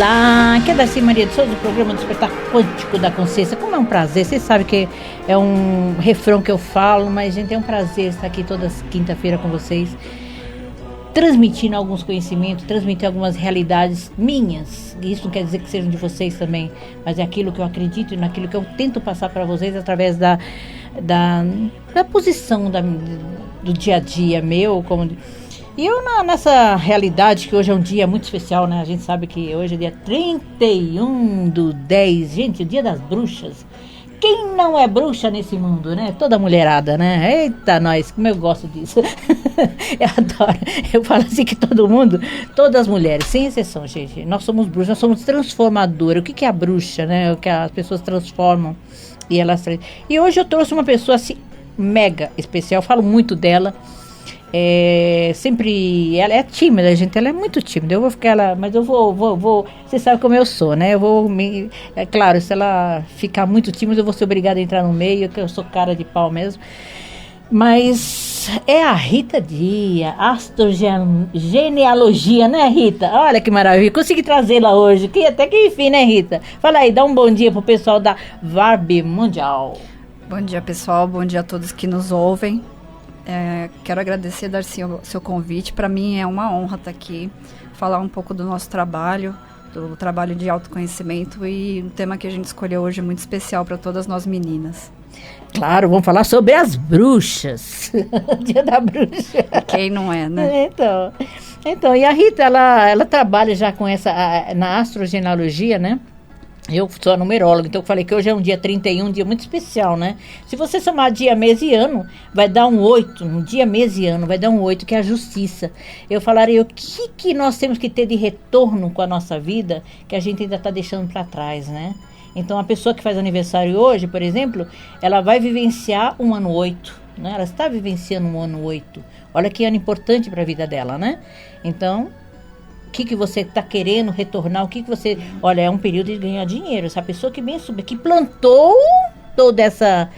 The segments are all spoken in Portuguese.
Olá, aqui é Darcy Maria de Souza, do programa Despertar Quântico da Consciência. Como é um prazer, vocês sabem que é um refrão que eu falo, mas gente, é um prazer estar aqui toda quinta-feira com vocês, transmitindo alguns conhecimentos, transmitindo algumas realidades minhas. Isso não quer dizer que sejam de vocês também, mas é aquilo que eu acredito e naquilo que eu tento passar para vocês através da posição do dia a dia meu, e eu nessa realidade que hoje é um dia muito especial, né? A gente sabe que hoje é dia 31/10, gente, o dia das bruxas. Quem não é bruxa nesse mundo, né? Toda mulherada, né? Eita, nós, como eu gosto disso. Eu adoro. Eu falo assim que todo mundo, todas as mulheres, sem exceção, gente, nós somos bruxas, nós somos transformadoras. O que é a bruxa, né? O que as pessoas transformam e elas... E hoje eu trouxe uma pessoa assim, mega especial, eu falo muito dela. Sempre, ela é tímida, gente, ela é muito tímida, eu vou ficar, mas eu vou, você sabe como eu sou, né, é claro, se ela ficar muito tímida, eu vou ser obrigada a entrar no meio, que eu sou cara de pau mesmo, mas é a Rita Dias, astrogenealogia, né, Rita? Olha que maravilha, consegui trazê-la hoje, até que enfim, né, Rita? Fala aí, dá um bom dia pro pessoal da Varb Mundial. Bom dia, pessoal, bom dia a todos que nos ouvem. Quero agradecer, Darcy, o seu convite. Para mim é uma honra estar aqui, falar um pouco do nosso trabalho, do trabalho de autoconhecimento, e um tema que a gente escolheu hoje é muito especial para todas nós meninas. Claro, vamos falar sobre as bruxas. Dia da bruxa. Quem não é, né? Então, e a Rita, ela trabalha já com na astrogenealogia, né? Eu sou a numeróloga, então eu falei que hoje é um dia 31, um dia muito especial, né? Se você somar dia, mês e ano, vai dar um 8, um dia, mês e ano, vai dar um 8, que é a justiça. Eu falarei o que nós temos que ter de retorno com a nossa vida, que a gente ainda está deixando para trás, né? Então, a pessoa que faz aniversário hoje, por exemplo, ela vai vivenciar um ano 8, né? Ela está vivenciando um ano 8. Olha que ano importante para a vida dela, né? Então... O que você está querendo retornar, você... Olha, é um período de ganhar dinheiro. Essa pessoa que plantou toda essa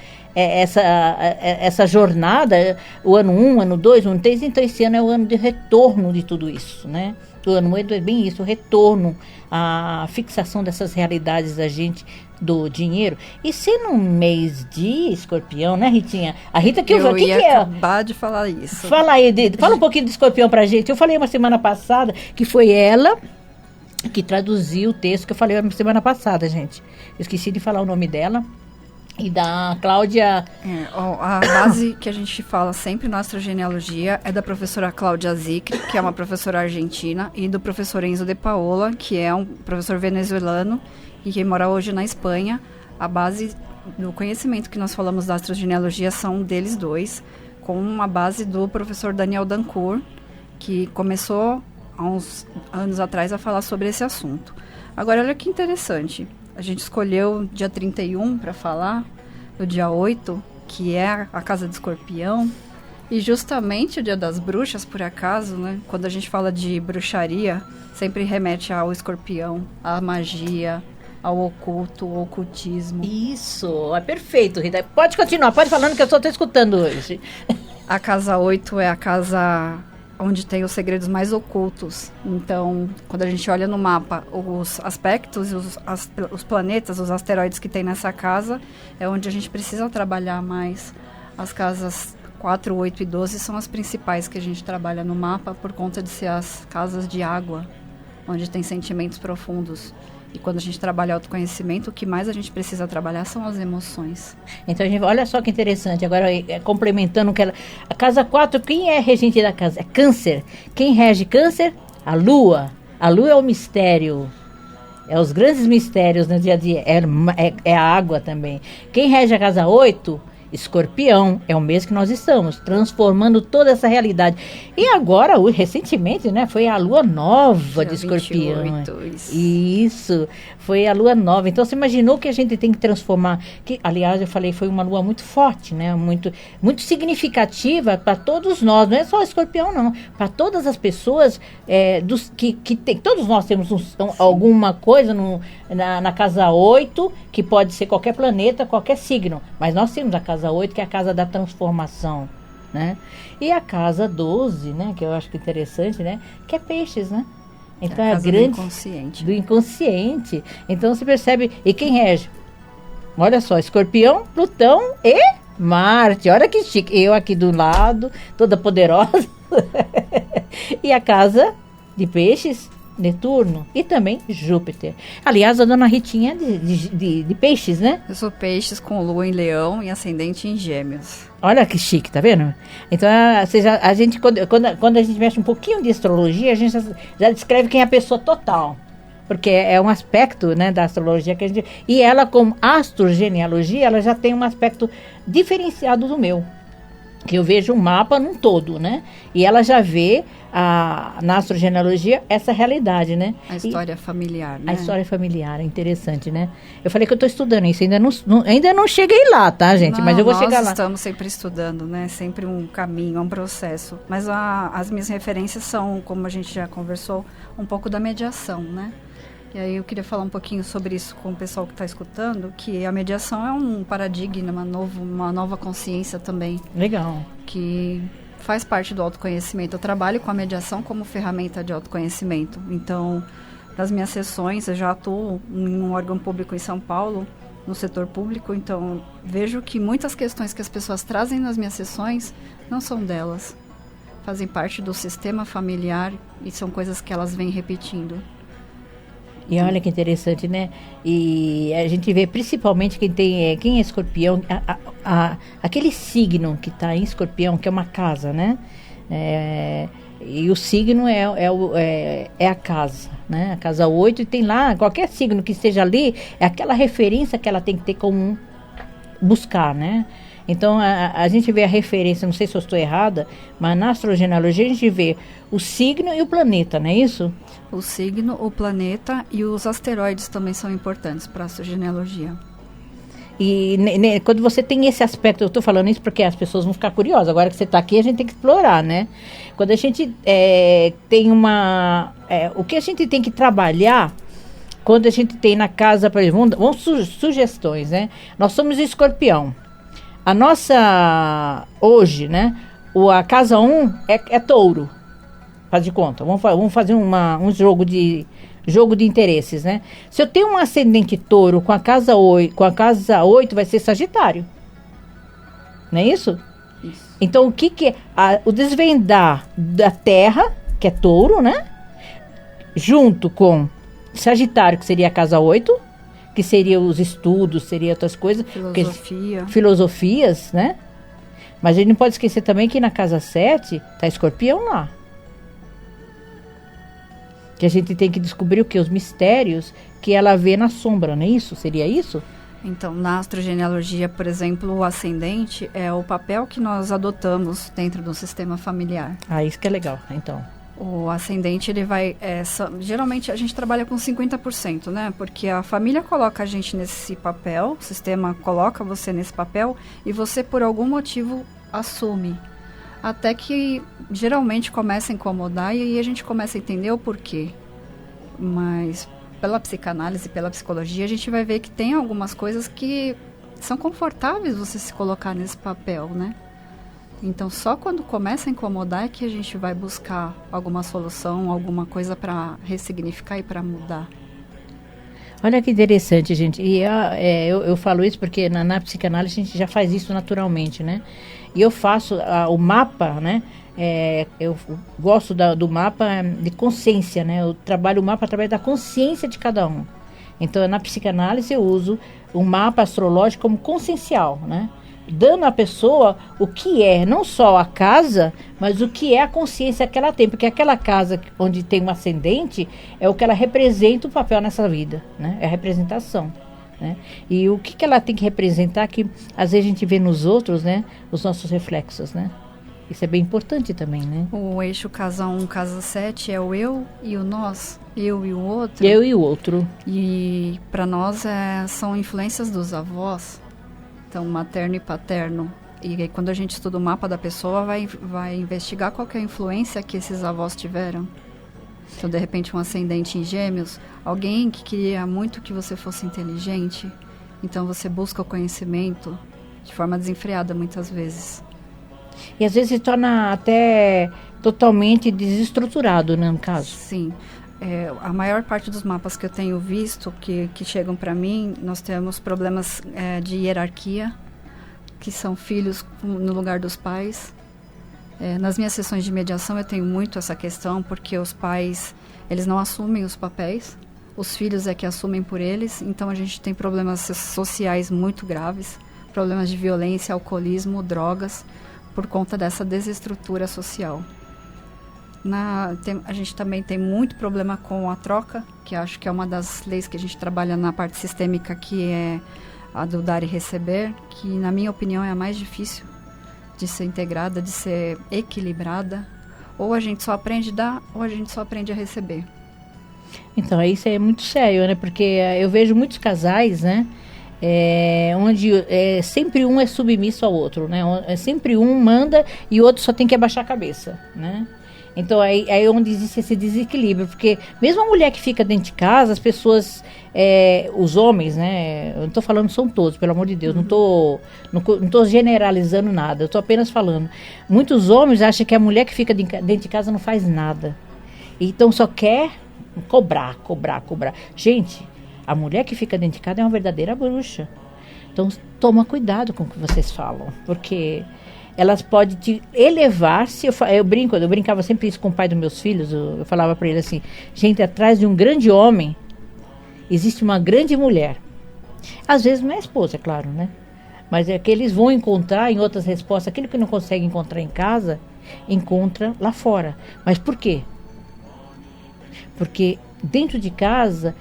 jornada, o ano 1, ano 2, ano 3, então esse ano é o ano de retorno de tudo isso, né? O ano 8 é bem isso, o retorno, a fixação dessas realidades da gente, do dinheiro. E sendo um mês de Escorpião, né, Ritinha? A Rita que eu ia acabar de falar isso. Fala aí, fala um pouquinho de Escorpião pra gente. Eu falei uma semana passada que foi ela que traduziu o texto que eu falei uma semana passada, gente. Eu esqueci de falar o nome dela. E da Cláudia... A base que a gente fala sempre na astrogenealogia é da professora Cláudia Zicri, que é uma professora argentina, e do professor Enzo de Paola, que é um professor venezuelano e que mora hoje na Espanha. A base do conhecimento que nós falamos da astrogenealogia são deles dois, com uma base do professor Daniel Dancourt, que começou há uns anos atrás a falar sobre esse assunto. Agora, olha que interessante. A gente escolheu dia 31 para falar, o dia 8, que é a casa do Escorpião, e justamente o dia das bruxas, por acaso, né? Quando a gente fala de bruxaria, sempre remete ao escorpião, à magia, ao oculto, ao ocultismo. Isso, é perfeito, Rita. Pode continuar, pode falando que eu só estou escutando hoje. A casa 8 é a casa onde tem os segredos mais ocultos. Então, quando a gente olha no mapa, os aspectos, os planetas, os asteroides que tem nessa casa, é onde a gente precisa trabalhar mais. As casas 4, 8 e 12 são as principais que a gente trabalha no mapa, por conta de ser as casas de água, onde tem sentimentos profundos. E quando a gente trabalha autoconhecimento, o que mais a gente precisa trabalhar são as emoções. Então, olha só que interessante. Agora, complementando a casa 4, quem é regente da casa? É Câncer. Quem rege Câncer? A Lua. A Lua é o mistério. É os grandes mistérios no dia a dia. É a água também. Quem rege a casa 8? Escorpião, é o mês que nós estamos transformando toda essa realidade. E agora, recentemente, né, foi a lua nova de Escorpião. 28, isso, foi a lua nova. Então, você imaginou que a gente tem que transformar, que, aliás, eu falei, foi uma lua muito forte, né, muito significativa para todos nós, não é só Escorpião, não, para todas as pessoas que tem, todos nós temos alguma coisa na casa 8, que pode ser qualquer planeta, qualquer signo, mas nós temos a casa 8, que é a casa da transformação, né? E a casa 12, né, que eu acho que é interessante, né, que é peixes, né? Então a é a casa grande do inconsciente. do inconsciente. Então você percebe, e quem rege? Olha só, Escorpião, Plutão e Marte. Olha que chique. Eu aqui do lado, toda poderosa. E a casa de Peixes, Netuno e também Júpiter. Aliás, a dona Ritinha é de Peixes, né? Eu sou Peixes com lua em Leão e ascendente em Gêmeos. Olha que chique, tá vendo? Então, a gente, quando a gente mexe um pouquinho de astrologia, a gente já descreve quem é a pessoa total. Porque é um aspecto, né, da astrologia que a gente... E ela, como astrogenealogia, ela já tem um aspecto diferenciado do meu. Que eu vejo um mapa num todo, né? E ela já vê, na astrogenealogia, essa realidade, né? A história familiar, né? A história familiar, é interessante, né? Eu falei que eu estou estudando isso, ainda não cheguei lá, tá, gente? Mas eu vou chegar lá. Nós estamos sempre estudando, né? Sempre um caminho, um processo. Mas as minhas referências são, como a gente já conversou, um pouco da mediação, né? E aí eu queria falar um pouquinho sobre isso com o pessoal que está escutando, que a mediação é um paradigma, uma nova consciência também. Legal. Que faz parte do autoconhecimento. Eu trabalho com a mediação como ferramenta de autoconhecimento. Então, nas minhas sessões, eu já atuo em um órgão público em São Paulo, no setor público, então vejo que muitas questões que as pessoas trazem nas minhas sessões não são delas. Fazem parte do sistema familiar e são coisas que elas vêm repetindo. E olha que interessante, né? E a gente vê principalmente quem é escorpião, aquele signo que está em escorpião, que é uma casa, né? E o signo é a casa, né? A casa 8, e tem lá, qualquer signo que esteja ali, é aquela referência que ela tem que ter como buscar, né? Então, a gente vê a referência, não sei se eu estou errada, mas na astrogenealogia a gente vê o signo e o planeta, não é isso? O signo, o planeta e os asteroides também são importantes para a astrogenealogia. E quando você tem esse aspecto, eu estou falando isso porque as pessoas vão ficar curiosas. Agora que você está aqui, a gente tem que explorar, né? Quando a gente tem o que a gente tem que trabalhar, quando a gente tem na casa, por exemplo, vamos sugestões, né? Nós somos escorpião. A nossa, hoje, né? A casa 1 é touro. Faz de conta. Vamos fazer um jogo de interesses, né? Se eu tenho um ascendente touro com a casa 8 vai ser Sagitário. Não é isso? Isso. Então, o que é? O desvendar da Terra, que é touro, né? Junto com Sagitário, que seria a casa 8, que seria os estudos, seria outras coisas. Filosofias, né? Mas a gente não pode esquecer também que na casa 7 tá Escorpião lá. Que a gente tem que descobrir o que? Os mistérios que ela vê na sombra, não é isso? Seria isso? Então, na astrogenealogia, por exemplo, o ascendente é o papel que nós adotamos dentro do sistema familiar. Isso que é legal, então. O ascendente, ele vai... geralmente, a gente trabalha com 50%, né? Porque a família coloca a gente nesse papel, o sistema coloca você nesse papel, e você, por algum motivo, assume. Até que, geralmente, começa a incomodar, e aí a gente começa a entender o porquê. Mas, pela psicanálise, pela psicologia, a gente vai ver que tem algumas coisas que são confortáveis você se colocar nesse papel, né? Então, só quando começa a incomodar é que a gente vai buscar alguma solução, alguma coisa para ressignificar e para mudar. Olha que interessante, gente. E eu falo isso porque na psicanálise a gente já faz isso naturalmente, né? E eu faço o mapa, né? Eu gosto do mapa de consciência, né? Eu trabalho o mapa através da consciência de cada um. Então, na psicanálise eu uso o mapa astrológico como consciencial, né? Dando à pessoa o que é, não só a casa, mas o que é a consciência que ela tem. Porque aquela casa onde tem um ascendente é o que ela representa o papel nessa vida, né? É a representação, né? E o que ela tem que representar que às vezes a gente vê nos outros, né? Os nossos reflexos, né? Isso é bem importante também, né? O eixo casa 1, casa 7 é o eu e o nós, eu e o outro. Eu e o outro. E para nós são influências dos avós. Então, materno e paterno. E aí, quando a gente estuda o mapa da pessoa, vai investigar qual que é a influência que esses avós tiveram. Então, de repente, um ascendente em Gêmeos, alguém que queria muito que você fosse inteligente. Então, você busca o conhecimento de forma desenfreada, muitas vezes. E às vezes se torna até totalmente desestruturado, né, no caso? Sim. A maior parte dos mapas que eu tenho visto, que chegam para mim, nós temos problemas de hierarquia, que são filhos no lugar dos pais. Nas minhas sessões de mediação eu tenho muito essa questão, porque os pais, eles não assumem os papéis, os filhos é que assumem por eles, então a gente tem problemas sociais muito graves, problemas de violência, alcoolismo, drogas, por conta dessa desestrutura social. A gente também tem muito problema com a troca, que acho que é uma das leis que a gente trabalha na parte sistêmica, que é a do dar e receber, que na minha opinião é a mais difícil de ser integrada, de ser equilibrada. Ou a gente só aprende a dar, ou a gente só aprende a receber. Então, isso é muito sério, né? Porque eu vejo muitos casais, né? Onde sempre um é submisso ao outro, né? Sempre um manda e o outro só tem que abaixar a cabeça, né? Então, aí é onde existe esse desequilíbrio, porque mesmo a mulher que fica dentro de casa, as pessoas, os homens, né, eu não estou falando são todos, pelo amor de Deus, não tô generalizando nada, eu estou apenas falando. Muitos homens acham que a mulher que fica dentro de casa não faz nada, então só quer cobrar. Gente, a mulher que fica dentro de casa é uma verdadeira bruxa, então toma cuidado com o que vocês falam, porque elas podem te elevar. Eu brincava sempre isso com o pai dos meus filhos, eu falava para ele assim, gente, atrás de um grande homem existe uma grande mulher. Às vezes não é a esposa, é claro, né? Mas é que eles vão encontrar em outras respostas, aquilo que não consegue encontrar em casa, encontra lá fora. Mas por quê? Porque dentro de casa,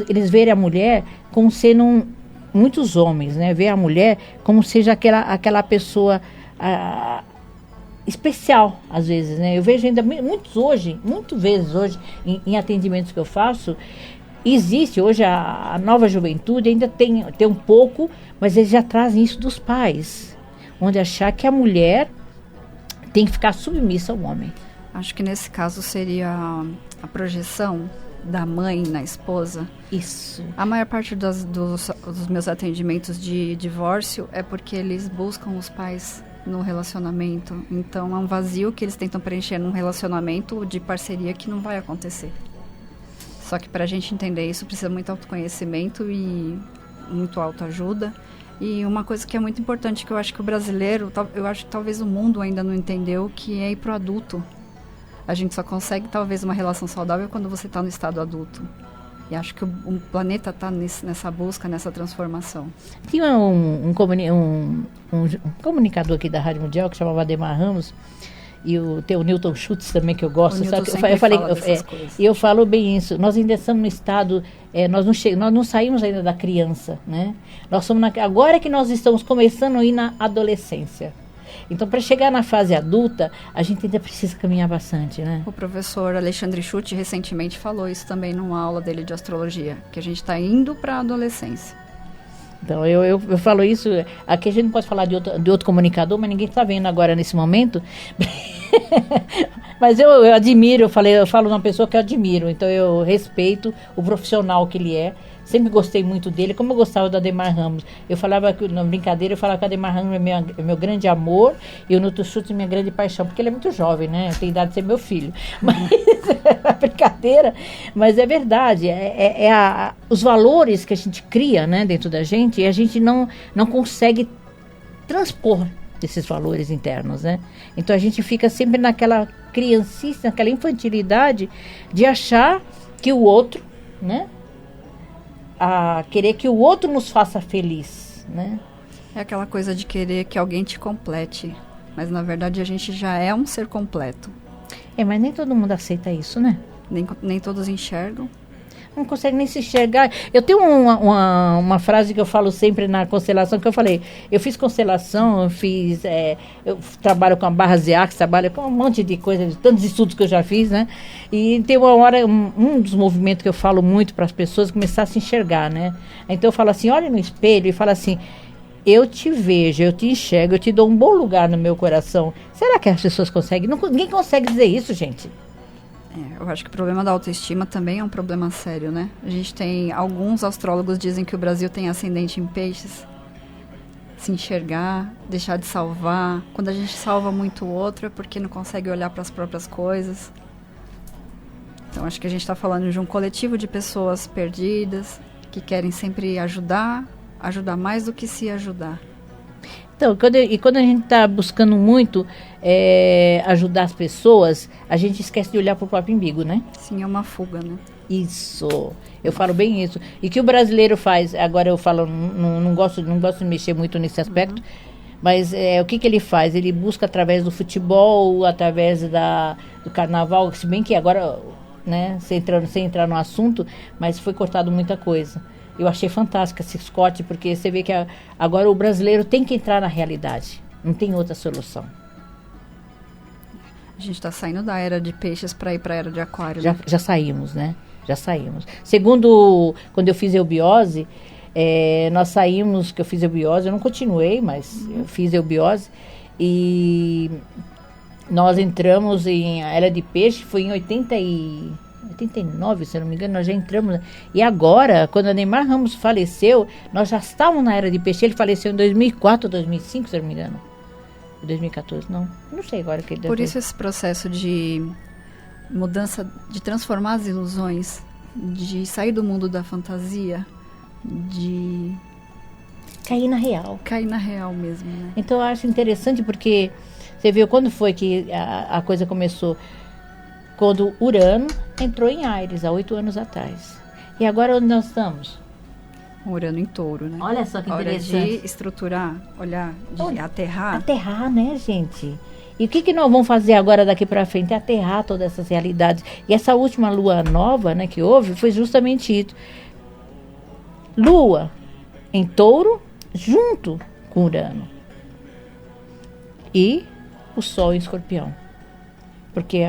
eles veem a mulher como sendo muitos homens, né? Vê a mulher como seja aquela pessoa especial, às vezes, né? Eu vejo ainda muitas vezes hoje, em atendimentos que eu faço, existe hoje a nova juventude, ainda tem um pouco, mas eles já trazem isso dos pais, onde achar que a mulher tem que ficar submissa ao homem. Acho que nesse caso seria a projeção da mãe na esposa. Isso. A maior parte dos meus atendimentos de divórcio é porque eles buscam os pais no relacionamento. Então é um vazio que eles tentam preencher num relacionamento de parceria que não vai acontecer. Só que para a gente entender isso precisa muito autoconhecimento e muito autoajuda. E uma coisa que é muito importante, que eu acho que o brasileiro, eu acho que talvez o mundo ainda não entendeu, que é ir pro adulto. A gente só consegue talvez uma relação saudável quando você está no estado adulto. E acho que o planeta está nessa busca, nessa transformação. Tinha um comunicador aqui da Rádio Mundial que chamava Ademar Ramos, e tem o Newton Schultz também, que eu gosto. Eu falo bem isso. Nós ainda estamos no estado, nós não saímos ainda da criança, né? Nós somos agora que nós estamos começando a ir na adolescência. Então, para chegar na fase adulta, a gente ainda precisa caminhar bastante, né? O professor Alexandre Schutt recentemente falou isso também numa aula dele de astrologia, que a gente está indo para a adolescência. Então, eu falo isso, aqui a gente não pode falar de outro comunicador, mas ninguém está vendo agora nesse momento. Mas eu admiro, eu falo de uma pessoa que eu admiro, então eu respeito o profissional que ele é. Sempre gostei muito dele, como eu gostava do Ademar Ramos. Eu falava, na brincadeira, eu falava que o Ademar Ramos é meu grande amor e o Newton Schultz é minha grande paixão, porque ele é muito jovem, né? Tem idade de ser meu filho. Mas é brincadeira, mas é verdade. Os valores que a gente cria, né, dentro da gente, e a gente não consegue transpor desses valores internos, né? Então a gente fica sempre naquela criancice, naquela infantilidade de achar que o outro, né? A querer que o outro nos faça feliz, né? É aquela coisa de querer que alguém te complete, mas na verdade a gente já é um ser completo. Mas nem todo mundo aceita isso, né? Nem todos enxergam. Não consegue nem se enxergar. Eu tenho uma frase que eu falo sempre na constelação, que eu falei, eu fiz constelação, eu trabalho com a barra Zeax, trabalho com um monte de coisa, de tantos estudos que eu já fiz, né? E tem uma hora, um dos movimentos que eu falo muito para as pessoas começar a se enxergar, né? Então eu falo assim, olha no espelho e fala assim, eu te vejo, eu te enxergo, eu te dou um bom lugar no meu coração. Será que as pessoas conseguem? Ninguém consegue dizer isso, gente. Eu acho que o problema da autoestima também é um problema sério, né? A gente tem, alguns astrólogos dizem que o Brasil tem ascendente em peixes. Se enxergar, deixar de salvar. Quando a gente salva muito o outro é porque não consegue olhar para as próprias coisas. Então, acho que a gente está falando de um coletivo de pessoas perdidas, que querem sempre ajudar mais do que se ajudar. Então, quando a gente está buscando muito ajudar as pessoas, a gente esquece de olhar para o próprio umbigo, né? Sim, é uma fuga, né? Isso, eu falo bem isso. E que o brasileiro faz, agora eu falo, não gosto de mexer muito nesse aspecto, mas o que ele faz? Ele busca através do futebol, através do carnaval, se bem que agora, né, sem entrar no assunto, mas foi cortado muita coisa. Eu achei fantástico esse Scott, porque você vê que agora o brasileiro tem que entrar na realidade. Não tem outra solução. A gente está saindo da era de peixes para ir para a era de aquário. Já saímos, né? Já saímos. Segundo, quando eu fiz eubiose, nós saímos, que eu fiz eubiose, eu não continuei, mas eu fiz eubiose. E nós entramos em a era de peixe, foi em 89, se eu não me engano, nós já entramos. E agora, quando a Neymar Ramos faleceu, nós já estávamos na era de peixe. Ele faleceu em 2004 ou 2005, se eu não me engano. 2014, não sei agora o que ele deve. Por isso esse processo de mudança, de transformar as ilusões, de sair do mundo da fantasia, de cair na real. Cair na real mesmo, né? Então eu acho interessante porque você viu quando foi que a coisa começou? Quando Urano entrou em Áries, há 8 anos atrás. E agora onde nós estamos? Urano em Touro, né? Olha só que interessante. Hora de estruturar, olhar, de aterrar. Aterrar, né, gente? E o que nós vamos fazer agora daqui para frente? É aterrar todas essas realidades. E essa última lua nova, né, que houve, foi justamente isso. Lua em Touro, junto com Urano. E o Sol em Escorpião. Porque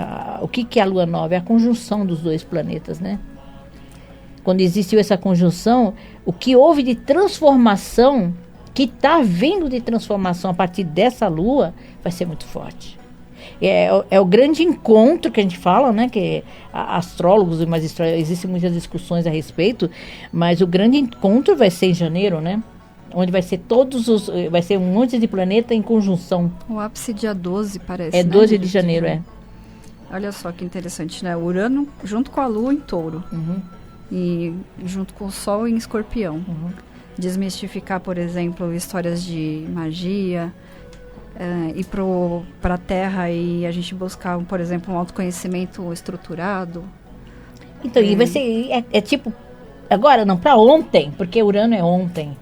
o que é a lua nova? É a conjunção dos dois planetas, né? Quando existiu essa conjunção, o que houve de transformação, que está vindo de transformação a partir dessa lua, vai ser muito forte. É o grande encontro que a gente fala, né? Que astrólogos, mas existem muitas discussões a respeito, mas o grande encontro vai ser em janeiro, né? Onde vai ser vai ser um monte de planeta em conjunção. O ápice dia 12, parece, né? 12 de janeiro, Olha só que interessante, né? Urano junto com a Lua em Touro. Uhum. E junto com o Sol em Escorpião. Uhum. Desmistificar, por exemplo, histórias de magia, ir para a Terra e a gente buscar, por exemplo, um autoconhecimento estruturado. Então, e vai ser, tipo, agora não, para ontem, porque Urano é ontem.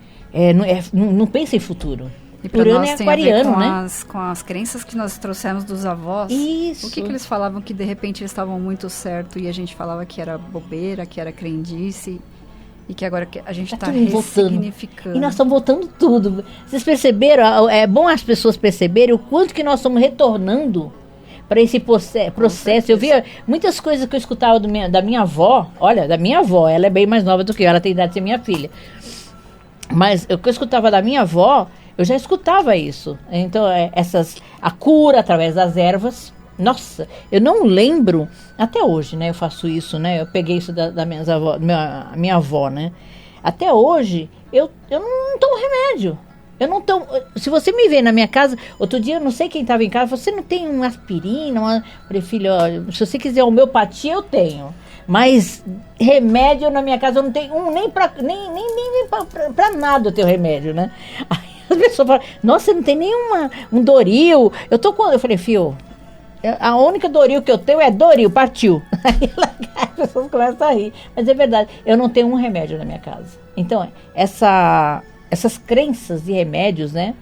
Não pensa em futuro. E para Urano nós é tem a ver aquariano, com né? Com as crenças que nós trouxemos dos avós. Isso. O que eles falavam que de repente eles estavam muito certo e a gente falava que era bobeira, que era crendice e que agora a gente está ressignificando. E nós estamos voltando tudo. Vocês perceberam? É bom as pessoas perceberem o quanto que nós estamos retornando para esse processo. Eu via muitas coisas que eu escutava da minha avó. Olha, da minha avó, ela é bem mais nova do que eu, ela tem idade de ser minha filha. Mas o que eu escutava da minha avó, eu já escutava isso. Então, a cura através das ervas. Nossa, eu não lembro, até hoje, né? Eu faço isso, né? Eu peguei isso da minha avó, né? Até hoje, eu não tomo remédio. Eu não tomo. Se você me vê na minha casa, outro dia, eu não sei quem estava em casa, você não tem uma aspirina? Eu falei, filho, ó, se você quiser homeopatia, eu tenho. Mas remédio na minha casa eu não tenho nem pra nada eu tenho remédio, né? Aí as pessoas falam, nossa, você não tem um Doril. Eu falei, filho, a única Doril que eu tenho é Doril, partiu. Aí as pessoas começam a rir. Mas é verdade, eu não tenho um remédio na minha casa. Então, essas crenças de remédios, né?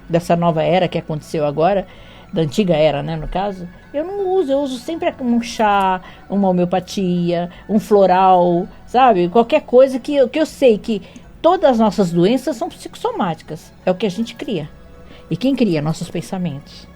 Dessa nova era que aconteceu agora, da antiga era, né, no caso, eu não uso, eu uso sempre um chá, uma homeopatia, um floral, sabe? Qualquer coisa que eu sei que todas as nossas doenças são psicossomáticas. É o que a gente cria. E quem cria? Nossos pensamentos.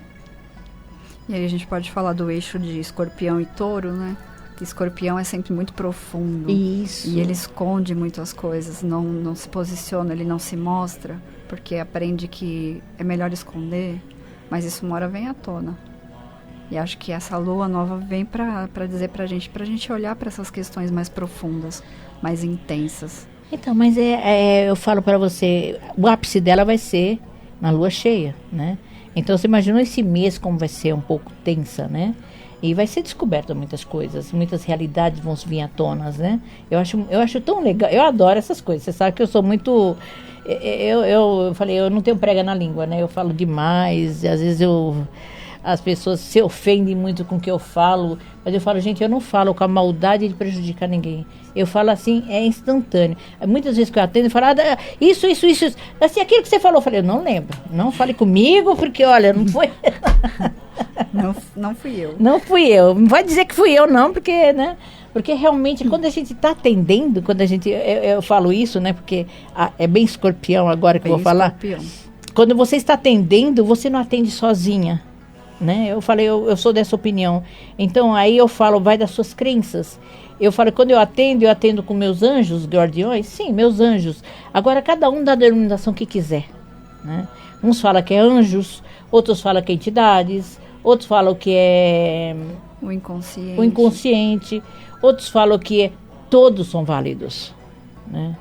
E aí a gente pode falar do eixo de Escorpião e Touro, né? Escorpião é sempre muito profundo. Isso. E ele esconde muito as coisas, não se posiciona, ele não se mostra, porque aprende que é melhor esconder, mas isso uma hora vem à tona. E acho que essa lua nova vem para dizer pra gente olhar para essas questões mais profundas, mais intensas. Então, mas eu falo para você, o ápice dela vai ser na lua cheia, né? Então, você imagina esse mês como vai ser um pouco tensa, né? E vai ser descoberta muitas coisas, muitas realidades vão vir à tona, né? Eu acho tão legal, eu adoro essas coisas. Você sabe que eu sou muito... Eu falei, eu não tenho prega na língua, né? Eu falo demais, e às vezes as pessoas se ofendem muito com o que eu falo, mas eu falo, gente, eu não falo com a maldade de prejudicar ninguém. Eu falo assim, é instantâneo. Muitas vezes que eu atendo, eu falo, isso. Assim, aquilo que você falou, eu falei, eu não lembro. Não fale comigo, porque, olha, não foi... Não fui eu. Não fui eu. Não vai dizer que fui eu, não, porque, né? Porque realmente, quando a gente está atendendo, quando a gente... Eu falo isso, né? Porque é bem escorpião agora que eu vou falar. Escorpião. Quando você está atendendo, você não atende sozinha, né? Eu falei, eu sou dessa opinião. Então, aí eu falo, vai das suas crenças. Eu falo, quando eu atendo com meus anjos, guardiões. Sim, meus anjos. Agora, cada um dá a denominação que quiser, né? Uns falam que é anjos, outros falam que é entidades, outros falam que é... O inconsciente. O inconsciente. Outros falam que todos são válidos, né?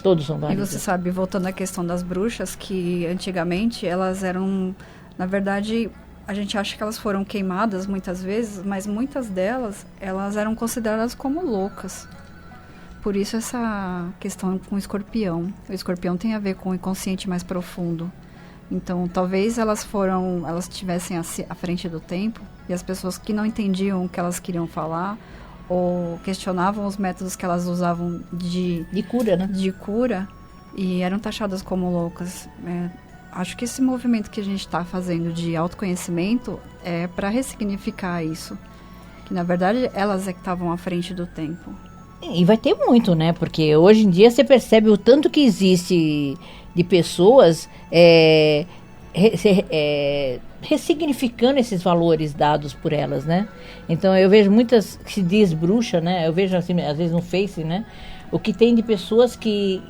Todos são válidos. E você sabe, voltando à questão das bruxas, que antigamente elas eram, na verdade, a gente acha que elas foram queimadas muitas vezes, mas muitas delas, elas eram consideradas como loucas. Por isso essa questão com o escorpião. O escorpião tem a ver com o inconsciente mais profundo. Então, talvez elas estivessem à frente do tempo, e as pessoas que não entendiam o que elas queriam falar, ou questionavam os métodos que elas usavam de cura, né? De cura, e eram taxadas como loucas. Acho que esse movimento que a gente está fazendo de autoconhecimento é para ressignificar isso. Que, na verdade, elas é que estavam à frente do tempo. E vai ter muito, né? Porque hoje em dia você percebe o tanto que existe de pessoas ressignificando esses valores dados por elas, né? Então eu vejo muitas que se diz bruxa, né? Eu vejo assim, às vezes no Face, né? O que tem de pessoas que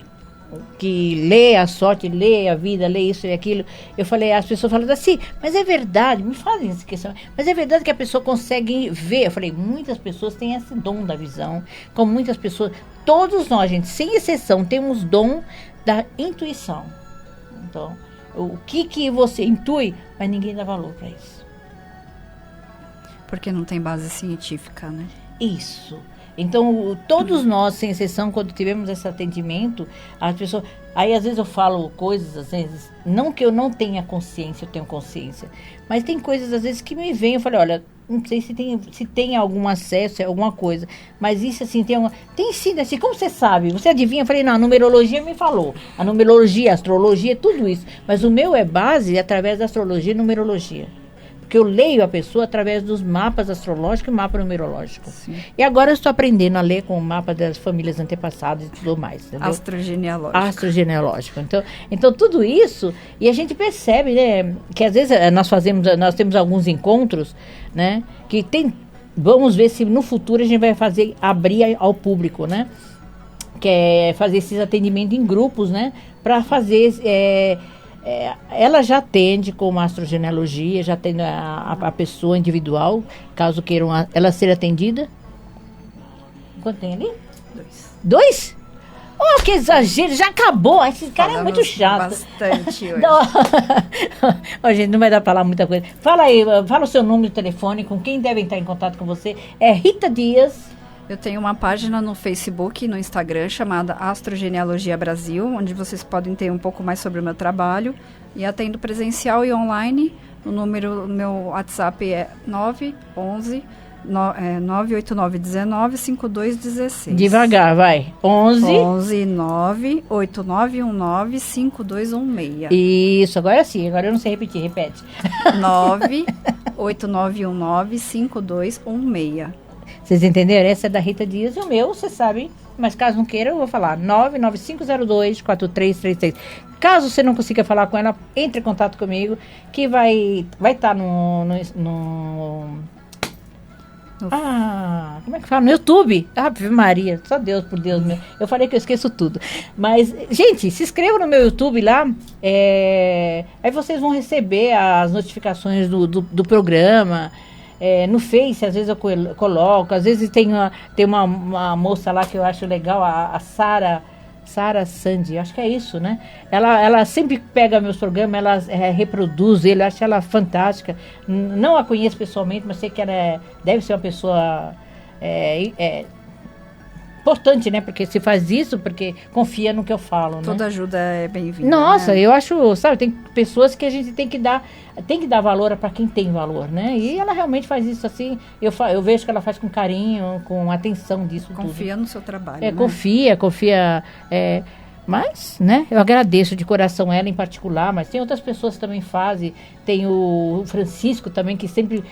lê a sorte, lê a vida, lê isso e aquilo. Eu falei, as pessoas falam assim, mas é verdade, me fazem essa questão, mas é verdade que a pessoa consegue ver. Eu falei, muitas pessoas têm esse dom da visão, como muitas pessoas, todos nós, gente, sem exceção, temos dom da intuição. Então, o que você intui, mas ninguém dá valor para isso. Porque não tem base científica, né? Isso. Então, todos nós, sem exceção, quando tivemos esse atendimento, as pessoas... Aí, às vezes, eu falo coisas, às vezes... Não que eu não tenha consciência, eu tenho consciência. Mas tem coisas, às vezes, que me vêm. Eu falei, olha, não sei se tem algum acesso a alguma coisa. Mas isso, assim, tem sim, assim, como você sabe? Você adivinha? Eu falei, não, a numerologia me falou. A numerologia, a astrologia, tudo isso. Mas o meu é base através da astrologia e numerologia. Porque eu leio a pessoa através dos mapas astrológicos e mapa numerológico. Sim. E agora eu estou aprendendo a ler com o mapa das famílias antepassadas e tudo mais. Entendeu? Astrogenealógico. Então tudo isso, e a gente percebe, né, que às vezes nós temos alguns encontros, né, que vamos ver se no futuro a gente vai abrir ao público, né, que é fazer esses atendimentos em grupos, né, para fazer... ela já atende com astrogenealogia, já atende a pessoa individual, caso queiram ela ser atendida. Quanto tem ali? 2. Oh, que exagero, já acabou. Esse cara é muito chato. Bastante hoje. Oh, gente, não vai dar pra falar muita coisa. Fala aí, fala o seu número de telefone, com quem deve entrar em contato com você. É Rita Dias. Eu tenho uma página no Facebook e no Instagram chamada Astrogenealogia Brasil, onde vocês podem ter um pouco mais sobre o meu trabalho. E atendo presencial e online. O meu WhatsApp é 989195216. Devagar, vai. 11 989195216. Isso, agora sim. Agora eu não sei repetir, repete. 989195216. Vocês entenderam? Essa é da Rita Dias e o meu, você sabe, mas caso não queira, eu vou falar 99502-4336. Caso você não consiga falar com ela, entre em contato comigo, que vai estar como é que fala? No YouTube. Ave Maria, só Deus por Deus meu. Eu falei que eu esqueço tudo. Mas, gente, se inscreva no meu YouTube lá. Aí vocês vão receber as notificações do programa. No Face, às vezes eu coloco, às vezes tem uma moça lá que eu acho legal, a Sara Sara Sandy, acho que é isso, né? Ela sempre pega meus programas, ela reproduz ele, acho ela fantástica. Não a conheço pessoalmente, mas sei que ela deve ser uma pessoa importante, né? Porque se faz isso, porque confia no que eu falo, né? Toda ajuda é bem-vinda. Nossa, né? eu acho, sabe, tem pessoas que a gente tem que dar valor para quem tem valor, né? E ela realmente faz isso assim, eu vejo que ela faz com carinho, com atenção disso tudo. Confia no seu trabalho, né? Confia, mas, né, eu agradeço de coração ela em particular, mas tem outras pessoas que também fazem, tem o Francisco também, que sempre,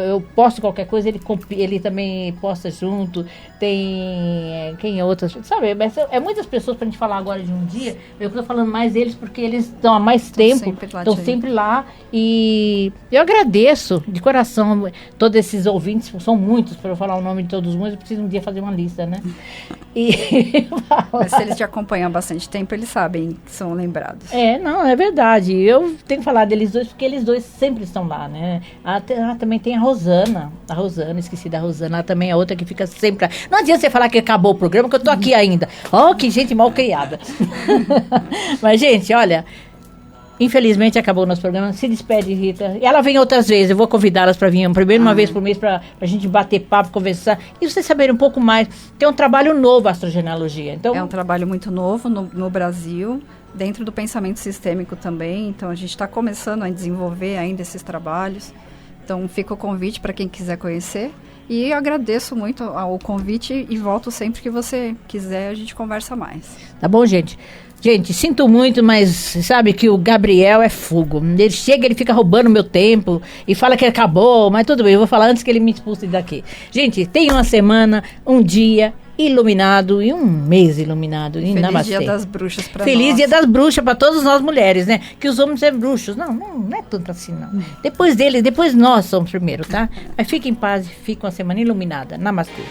eu posto qualquer coisa, ele também posta junto, tem, quem é outras, sabe, muitas pessoas pra gente falar agora de um dia, eu estou falando mais deles porque eles estão há mais tempo, estão sempre lá, e eu agradeço de coração todos esses ouvintes, são muitos, para eu falar o nome de todos muitos, eu preciso um dia fazer uma lista, né? Mas se eles te acompanham há bastante tempo, eles sabem que são lembrados. Não, é verdade. Eu tenho que falar deles dois, porque eles dois sempre estão lá, né? Também tem a Rosana, esqueci da Rosana, ela também é outra que fica sempre lá. Não adianta você falar que acabou o programa, que eu tô aqui ainda. Que gente mal criada. Mas, gente, olha, infelizmente acabou o nosso programa. Se despede, Rita. E ela vem outras vezes, eu vou convidá-las para vir primeiro uma vez por mês para a gente bater papo, conversar e vocês saberem um pouco mais. Tem um trabalho novo, a astrogenealogia. Então, é um trabalho muito novo no Brasil, dentro do pensamento sistêmico também. Então a gente está começando a desenvolver ainda esses trabalhos. Então fica o convite para quem quiser conhecer. E eu agradeço muito o convite e volto sempre que você quiser, a gente conversa mais. Tá bom, gente? Gente, sinto muito, mas sabe que o Gabriel é fogo. Ele chega, ele fica roubando meu tempo e fala que acabou, mas tudo bem, eu vou falar antes que ele me expulse daqui. Gente, tenha uma semana, um dia iluminado e um mês iluminado. E Feliz Dia das Bruxas para nós. Feliz Dia das Bruxas para todas nós mulheres, né? Que os homens são bruxos. Não é tanto assim, não. Depois deles, depois nós somos primeiro, tá? Mas fiquem em paz, fiquem uma semana iluminada. Namastê.